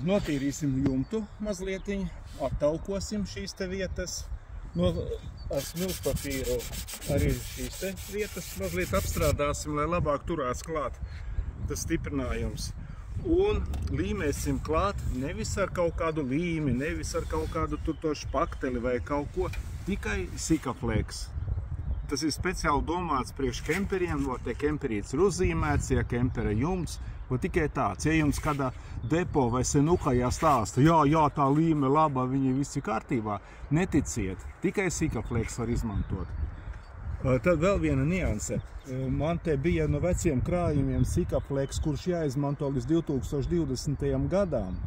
Notīrīsim jumtu mazlietiņu, aptaukosim šīs te vietas. Ar smiltspapīru arī šīs te vietas mazliet apstrādāsim, lai labāk turās klāt tas stiprinājums. Un līmēsim klāt nevis ar kaut kādu līmi, nevis ar kaut kādu to špakteli vai kaut ko, tikai sikaflēks. Tas ir speciāli domāts priekš kemperiem, vai tie kemperītes ir uzzīmēts, ja kempera jumts, vai tikai tāds. Ja jums kādā depo vai senukajā stāsta, jā, tā līme laba, viņi visi kārtībā, neticiet, tikai sikaflēks var izmantot. Tad vēl viena nianse. Man te bija no veciem krājumiem sikaflēks, kurš jāizmanto līdz 2020. gadām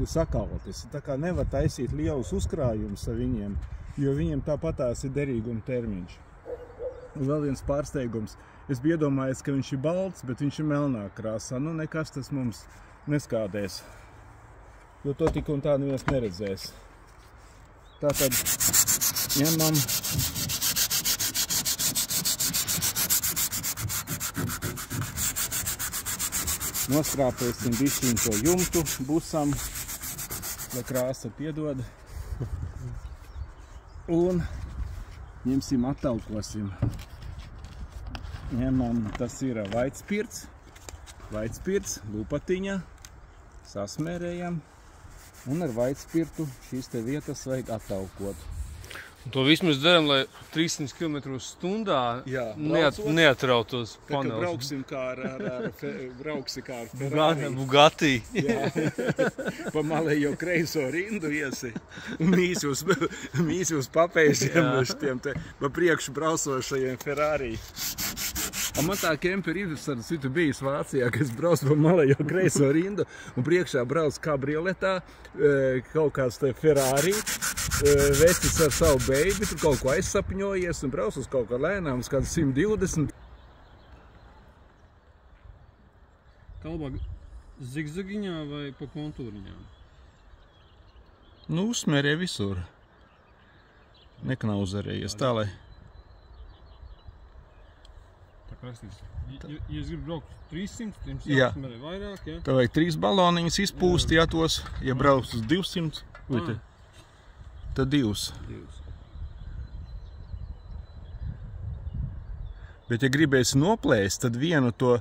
sakaltis. Tā kā nevar taisīt lielus uzkrājumus ar viņiem, jo viņiem tāpatās ir derīguma termiņš. Un vēl viens pārsteigums. Es biju iedomājies, ka viņš ir balts, bet viņš ir melnā krāsā. Nu, nekas tas mums neskādēs, jo to tik un tā neviens neredzēs. Tātad ņemam noskrāpēsim bišķiņ to jumtu, busam, lai krāsa piedod. Un ņemsim, attaukosim. Ņemam, tas ir vaitspirts, lupatiņa, sasmērējam. Un ar vaitspirtu šīs te vietas vajag attaukot. Un to vismaz daram, lai 300 km/h neatrautos panelis. Brauksim kā ar Ferrari. Bugatti. Pa malējo kreiso rindu iesi. Un mīsi uz papēžiem šitiem te pa priekšu braucošajiem Ferrari. Man tā kemperi ir, starp citu, bijis Vācijā, kas brauc pa malējo kreiso rindu un priekšā brauc kabrioletā kaut kāds te Ferrari. Vecis ar savu beibi, tur kaut ko aizsapņojies un brauc uz kaut kā lēnām, uz kādu 120. Kā labāk, zigzagiņā vai pa kontūriņā? Nu, uzsmērē visur. Neknauzarējies tā, lai... Tā krastīs. Ja es gribu braukt 300, jums jāuzsmērē vairāk, ja? Tā vajag 3 baloniņus izpūst, ja tos, ja brauc uz 200, tad 2. Bet, ja gribēsi noplēst, tad vienu to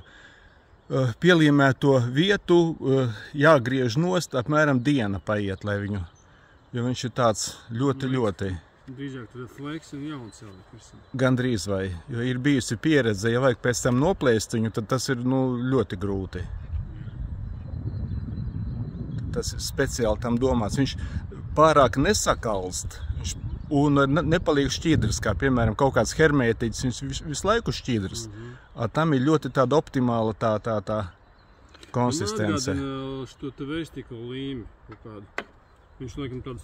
pielīmēto vietu jāgriež nost, apmēram diena paiet, lai viņu, jo viņš ir tāds ļoti. Drīzāk tad fleks un jauns jāliek. Gandrīz vai, jo ir bijusi pieredze, ja vajag pēc tam noplēst viņu, tad tas ir ļoti grūti. Tas ir speciāli tam domāts. Viņš pārāk nesakalst un nepaliek šķidrs, kā piemēram kaut kāds hermētiķis, viņš visu laiku šķidrs. Tam ir ļoti tāda optimāla tā konsistence. Man atgādina šo te vēstiklu līmi kaut kādu. Viņš laikam tāds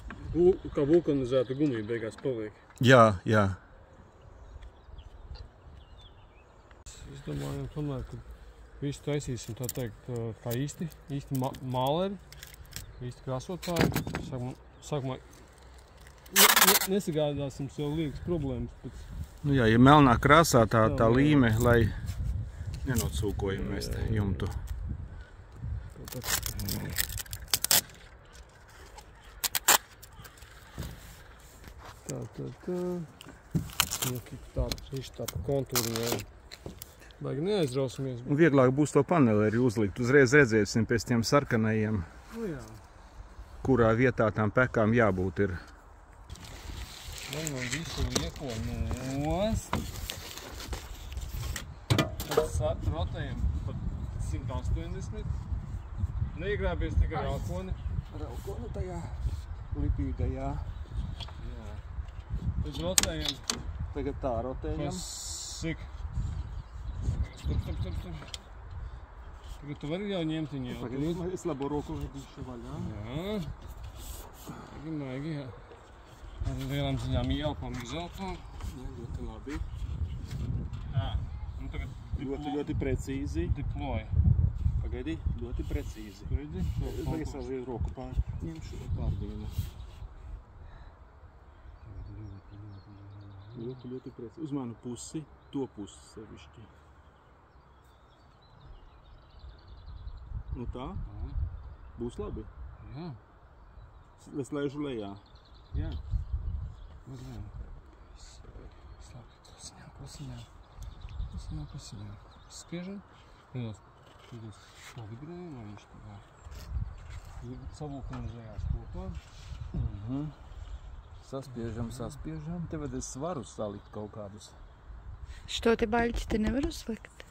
kā vulkanizēta gumija beigās paliek. Jā. Es domāju, tomēr, ka visu taisīsim tā teikt kā īsti māleri, īsti krāsotāji. Sākumā nesagādāsim sev liekas problēmas. Nu jā, ja melnā krāsā tā līme, lai nenocūkojam mēs te jumtu. Tā pa kontūriņām. Baigi neaizrausimies. Un vieglāk būs to paneli arī uzlikt. Uzreiz redzēsim pēc tiem sarkanajiem, kurā vietā tām pekām jābūt ir. Lai visu lieko nost. Tad rotējam pat 180. Neiegrābies tikai rauκoni. Rauconu tajā lipīgajā. Tad rotējam. Tagad tā rotējam. Cik? Stop. Tagad tu vari jau ņemt viņu jau. Pagaidīt, es labo roku vedīšu vaļā. Jā. Maigi, jā. Ar lielām ziņām ieelpām, izelpām. Jā, ļoti labi. Jā. Un tagad ļoti precīzi. Deploy. Pagaidi, ļoti precīzi. Es tagad savu roku pārņemšu pārdienu. Ļoti precīzi. Uz manu pusi, to pusi sevišķi. Nu tā? Būs labi. Aha. Es lēžu lejā. Jā. Mazliet. Slāpj, klasiņā. Spiežam. Tad es pavibrēju, lai viņš tā kā savulkanizējās kopā. Saspiežam. Te es varu salikt kaut kādus. Šo te baļķi te nevar uzlikt?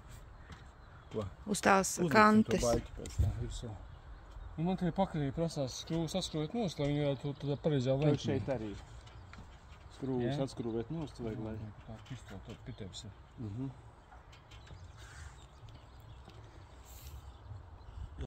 Ko? Uz tās Uzliksim kantes. to baļķi pēc tā virsū. Un man tie pakaļī prasās saskrūvēt nost, lai viņi varētu tādā pareizā Tev leņķī. šeit arī. Skrūvis Jā? atskrūvēt nost vajag, lai. Tā pistoli, tad pitēps ir.